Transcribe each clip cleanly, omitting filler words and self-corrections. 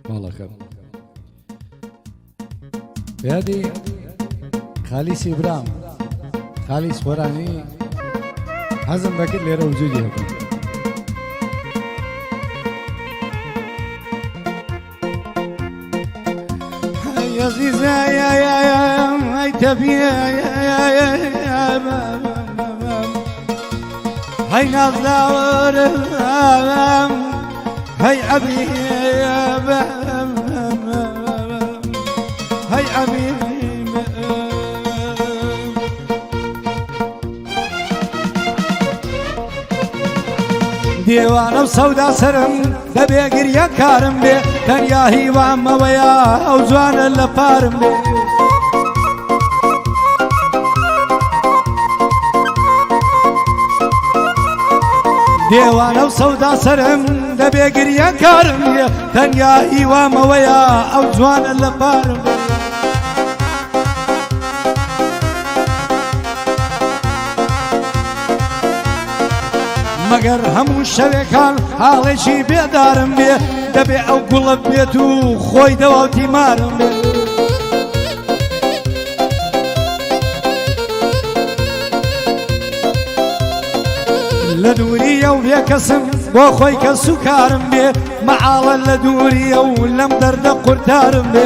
باڵەکەم یادی خالیسی برام خالیس خۆرانی حەزم دەکرد لێرە وجودی هەبێت عزيزة يا هاي تبي هاي نظر هاي أبي هاي أبي ديوانه وسودا سرم دبي قريا كارم بي تنيا هيوام ويا او جوان لپارم بي ديوانه وسودا سرم دبي قريا كارم بي تنيا هيوام ويا او جوان لپارم بي مگر همون شوکان حالشی بیدارم بی دبی او گلب بیتو خوی دو تیمارم بی لدوری او بیکسم با خوی کسو کارم بی معالا لدوری او لم درد قرتارم بی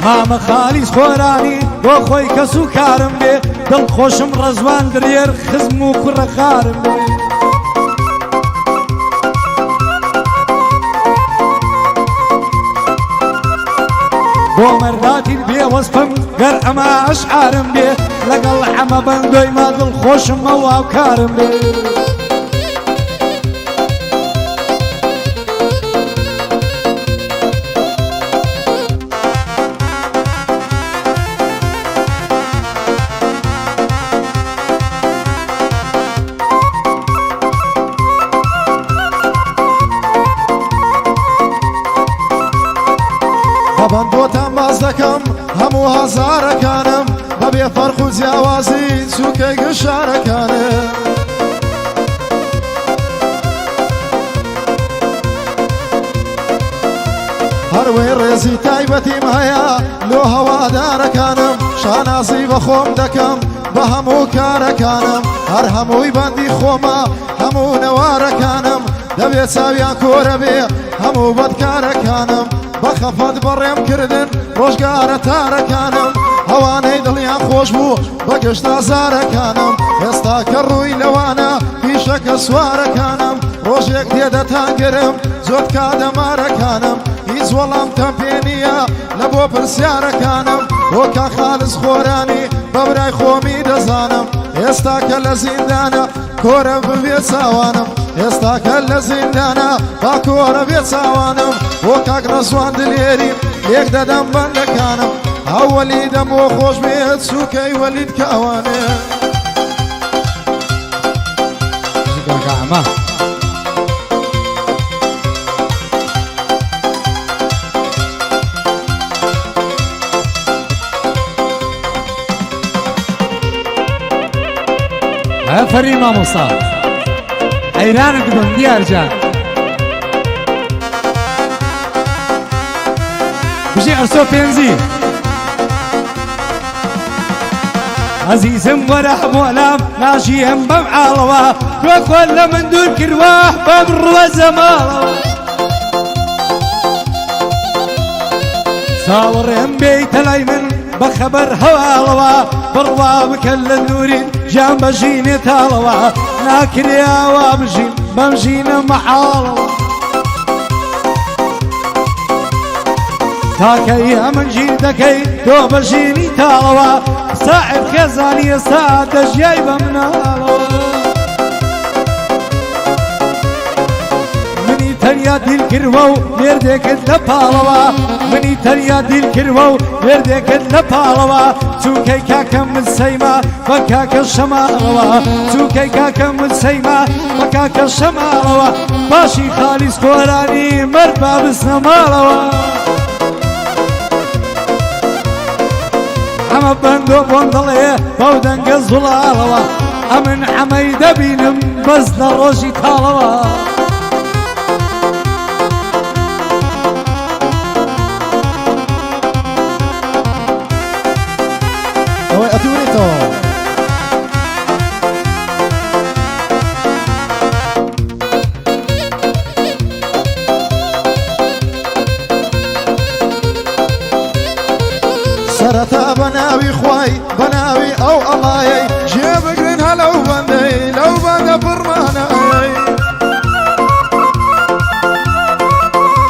ماما خالیس خۆرانی بۆ خۆی کەس و کارم بێ دڵخۆشم ڕەزوان درێر خزم و کوڕەخارم بێ بۆ مەرداتی بێوەسپم گەر ئەمە ئەشعارم بێ لەگەڵ ئەمە بەندۆی ما دڵخۆشم مەواو کارم بێ بەندۆتان باز دەکەم هەموو هەزارەکانم بەبێ فەرق و جیاوازی چووکەی گشارەکانم هەروەی ڕێزی تایبەتیم هەیە لۆ هەوادارەکانم شانازی بە خۆم دەکەم بە هەموو کارەکانم هەر هەمووی بەندی خۆمە هەموو نەوارەکانم دەبێت چاویان کۆرە بێ هەموو بەدکارەکانم بەخەفەت بەڕێم کردن ڕۆژگارە تارەکانم ئەوانەی دڵیان خۆش بوو بە گەشت ئازارەکانم ئێستا کە ڕووی لەوانە پیشەکە سوارەکانم ڕۆژێک دێدەتان گرم زۆر کادەمارەکانم هیچ وەڵامتان پێ نییە لە بۆ پرسیارەکانم بۆ کا خالس خۆرانی بە برای خۆمی دەزانم ئێستا کە لە زیندانە کۆرە ببێ چاوانم ئێستا کە لە زیندانە با کۆرە بێ چاوانم بۆ کاک ڕەزوان دلێریم لێک دەدەم بەندەکانم ئەوەلی دەم بۆ خۆش بێت سووکەی وەلید کاوانێ ئەفەری مامۆستا حەیرانت بم دیارجان بژی ئەرسۆ پێنجی عەزیزم وەرە هەمووەلام ناژیم بەم ئاڵەوە تۆ خۆت لە من دوور کردوە بەم ڕوە زەماڵەوە چاوەڕێم بێیتە لای من بەخەبەر هەواڵەوە بڕوا بکەن لە نورین جام بەژینێ تاڵەوە ناکرێوا بژین بەم ژینە مەحاڵەوە تاکەی ئەمن ژیر دەکەی تۆ بەژینی تاڵەوە ساعد خێزانی ئێستا دەژیای بە مناڵەوە منی تەنیا دیل کردوە و مێردێکت لە پاڵەوە منی تەنیا دیل کردوە و مێردێکت لە پاڵەوە چووکەی کاکەم من سەیما بە کاکە شەماڵەوە چووکەی کاکەم من سەیما بە کاکە شەماڵەوە باشی خالیس خۆرانی مەرد با بستە ماڵەوە ئەمە بەندۆ بۆم دەڵێ بەو دەنگە زوڵاڵەوە ئەمن عەمەی دەبینم بەس لە ڕۆژی تاڵەوە ئەوەی ئەتوانێتەوە سەرەتا بەناوی خوای بەناوی ئەو ئەڵایەی جێ بگرن هەلەو بەندەی لەو بەندە پڕمانەی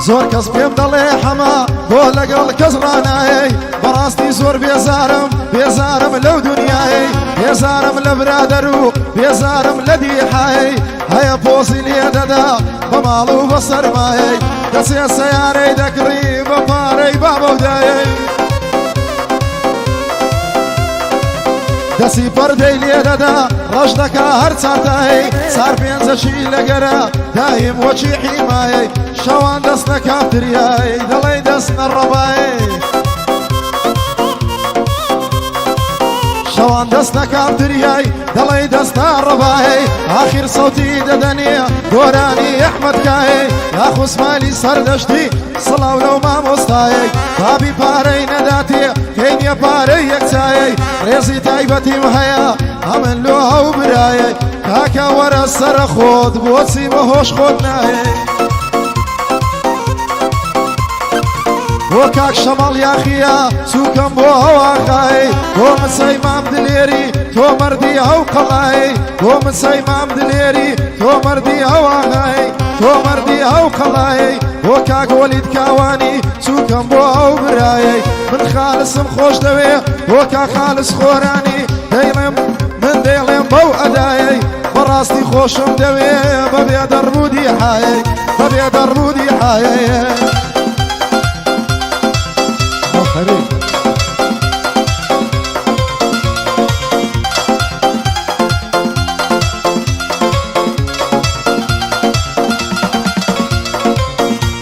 زۆر کەس پێم دەڵێ حەما بۆ لەگەڵ کەس ڕانایەی بەڕاستی زۆر بێزارم لەو دنیای بێزارم لە برادەر و بێزارم لە دیحایی هەیە پۆسی لێ دەدا بە ماڵ و بە سەرمایەی دەچێ سەیارەی دەکڕی بە پارەی بابەودایەی دەسی پەردەی لێ دەدا ڕەش دەکا هەر چاتایی سار پێنجەشی لەگەرە دایم وەچی حیمایەی شەوان دەست نەکام دریایی دەڵێ دەست نەڕەبایی شەوان دەست نەکام دریایی دەڵێ دەست نەڕەبایی ئاخیر سەوتی دەدەنێ گۆرانی ئەحمەدکایی یاخوسمالی سەردەشتی سڵاو لەو مامۆستایەی بابی پارەی نەداتێ کەی نییە پارەی یەکچایەی ڕێزی تایبەتیم هەیە ئەمن لۆ هەو برایەی کاکە وەرە سەرە خۆت بۆچی بە هۆش خۆت نایەی بۆ کاک شەمەڵ یاخیە چووکەم بۆ هەواقایی بۆ مسەی مام دلێری تۆ مەردی هەو قەڵایی بۆ مسەی مام دلێری تۆ مەردی هەواقایی تۆ مەردی هەو قەڵایی بۆ کاک وەلید کاوانی چووکەم بۆ ئەو برایەی من خالسم خۆش دەوێ بۆ کاک خالس خۆرانی دەیڵێم من دەیڵێم بەو ئەدایەی بەڕاستی خۆشم دەوێ بەبێ دەڕبوودی حایەی بەبێ دەڕبوودی حایەی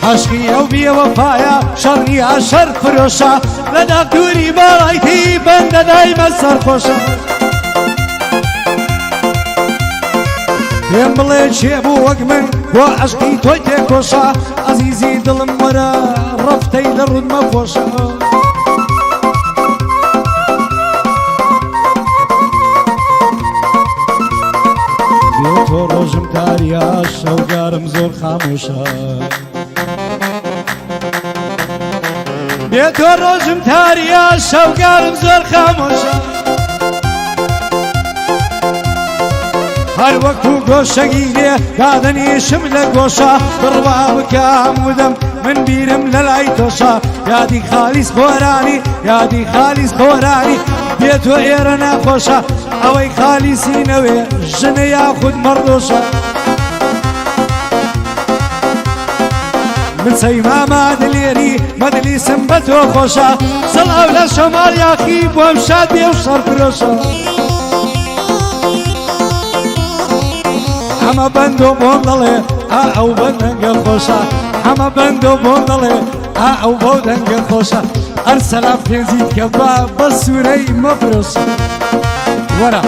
عشقی ئەو بێوەفایە شەڕنیە شەر فرۆشە لە داکتوری باڵایتی بەندە دایمە سەرخۆشە پێم بڵێ چێبوو وەک من بۆ عشقی تۆی تێکۆشە عەزیزی دڵم وەرە ڕەفتەی لە ڕوود مەپۆشە بێ تۆ ڕۆژم تاریە شەوگارم زۆر خامۆشە بێ تۆ ڕۆژم تاریە شەوگارم زۆر خامۆشە هەر وەکو گۆشەگیرێ دادەنیشم لە گۆشە بڕوا بکەم ودەم من بیرم لە لای تۆشە یادی خالیس خۆرانی یادی خالیس خۆرانی بێ تۆ ئێرە ناخۆشە ئەوەی خالیسی نەوێ ژنە یاخود مەڕدۆشە من سەیما مادلێری مەدلیسم بە تۆ خۆشە سەڵاو لە شەماڵ یاخی بۆم شاد بێ و شەڕفرۆشە ئەمە بەندۆ بۆم دەڵێ ئەو بەدەنگە خۆشە ئەمە بەندۆ بۆم دەڵێ ئەو بۆ دەنگە خۆشە هەر سەلاف پێنجیت کە بە سوورەی مەفرۆشە وەرە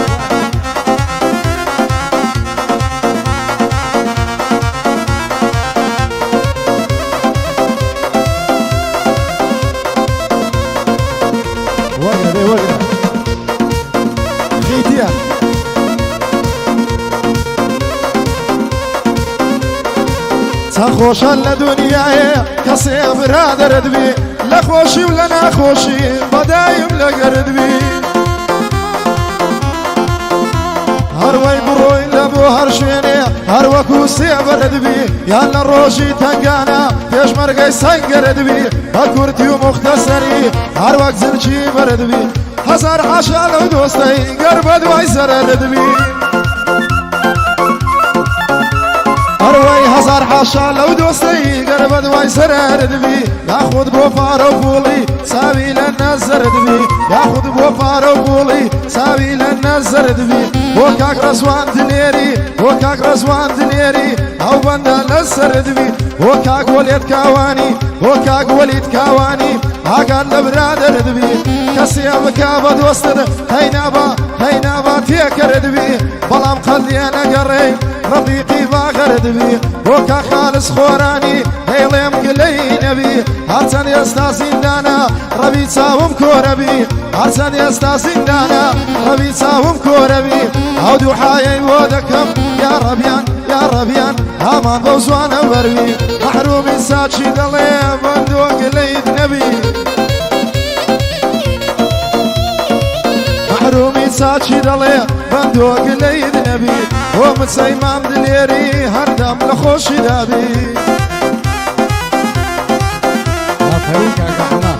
چەند خۆشە لە دنیاە کەسێ برادەرت بێ لە خۆشی و لە ناخۆشی بەدایم لەگەرت بێ هەروەی بڕۆی لە بۆ هەر شوێنێ هەر وەکو سێبەرت بێ یان لە ڕۆژی تەنگانە پێشمەرگەی سەنگەرت بێ بە کورتی و مختەسەری هەر وەک زنجی بەرت بێ هەزار حاشا لەو دۆستەی گەر بە دوای سەرەرت بێ هەروەی هەزار حاشا لەو دۆستەی گەر بە دوای سەرەرت بێ یاخود بۆ پارە و پوڵی چاوی لە نەزەرت بێ یاخود بۆ پارە و پوڵی چاوی لە نەزەرت بێ بۆ کاک ڕەزوان دلێری بۆ کاک ڕەزوان دلێری ئەو بەندە لەسەرت بێ بۆ کاک وەلید کاوانی بۆ کاک وەلید کاوانی ئاگات لە برادرت بی کەسێ بکا بە دۆستت هەینابا تێکەرت بی بەڵام قەت لێ نەگەڕێ ڕەفیقی باغەرت بی بۆ کە خالص خۆرانی هەیڵێم گلەی نەبی هەرچەند ئێستا زیندانە ڕەوی چاوم کۆرەبی هەرچەند ئێستا زیندانە ڕەوی چاوم کۆرەبی ئەو دووحایەی بۆ دەکەم یا ڕەبیان هامان بەو زوانە بەروی مەحرومی ساچی دەڵێ بەندۆ گلەیت نەبی مەحرومی ساچی دەڵێ بەندۆ گلەیت نەبی بۆ مچەی مام دلێری هەردەم لە خۆشی دابی ئافەرین کاکە حەما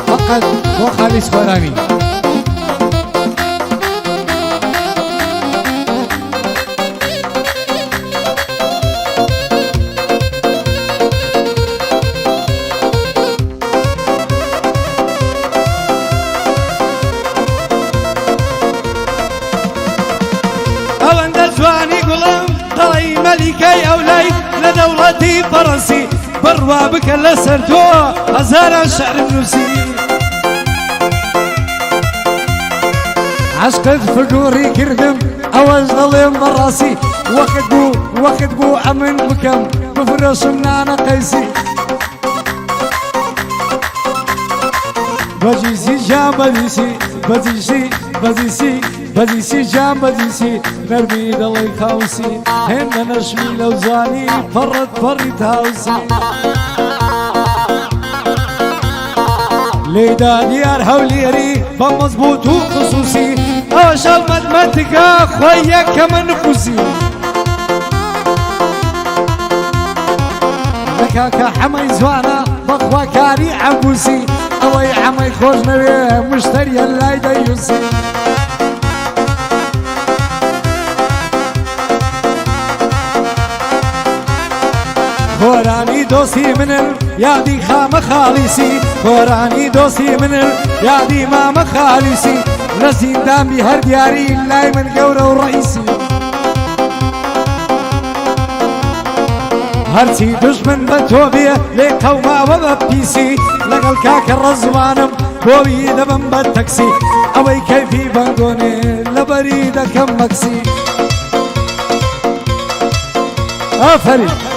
فقط بۆ خالیس خۆرانی ئەوەندە جوانی گوڵم دەڵی مەلیکەی ئەولای لە دەوڵەتی فەڕەنسی بڕوا بکە لەسەر تۆ هەزاران شەعرم نووسی عشقت فگوڕی کردم ئەوەش دەڵێم بەڕاستی وەخت بوو ئەمن بکەم بفرۆشم نانە قەیسی بەجیسی جام بەجیسی جام بەجیسی نەرمی دڵی کاوسی هێندە نەشمی لەو جوانی پەڕت پەڕی تاوسی لێدا دیار هەولێری بە مەزبوط و خصوصی ئەوە شەڵمەتمەتکە خۆی یەکەمە نفوسی لە کاکە حەمەی جوانە بەخوا کاری عەبوسی ئەوەی حەمەی خۆش نەوێ مشتەریە لای دەیوسی خۆرانی دۆستی منن یادی خامە خالیسی خۆرانی دۆستی منن یادی مامە خالیسی لە زیندانی هەر دیاری لای من گەورە و ڕئیسی هەرچی دژمن بە تۆ بێ لێ قەوماوە بە پیسی لەگەڵ کاکە ڕەزوانم بۆوی دەبم بە تەکسی ئەوەی کەیفی بەندۆنێ لەبەری دەکەم مەکسی ئافەرین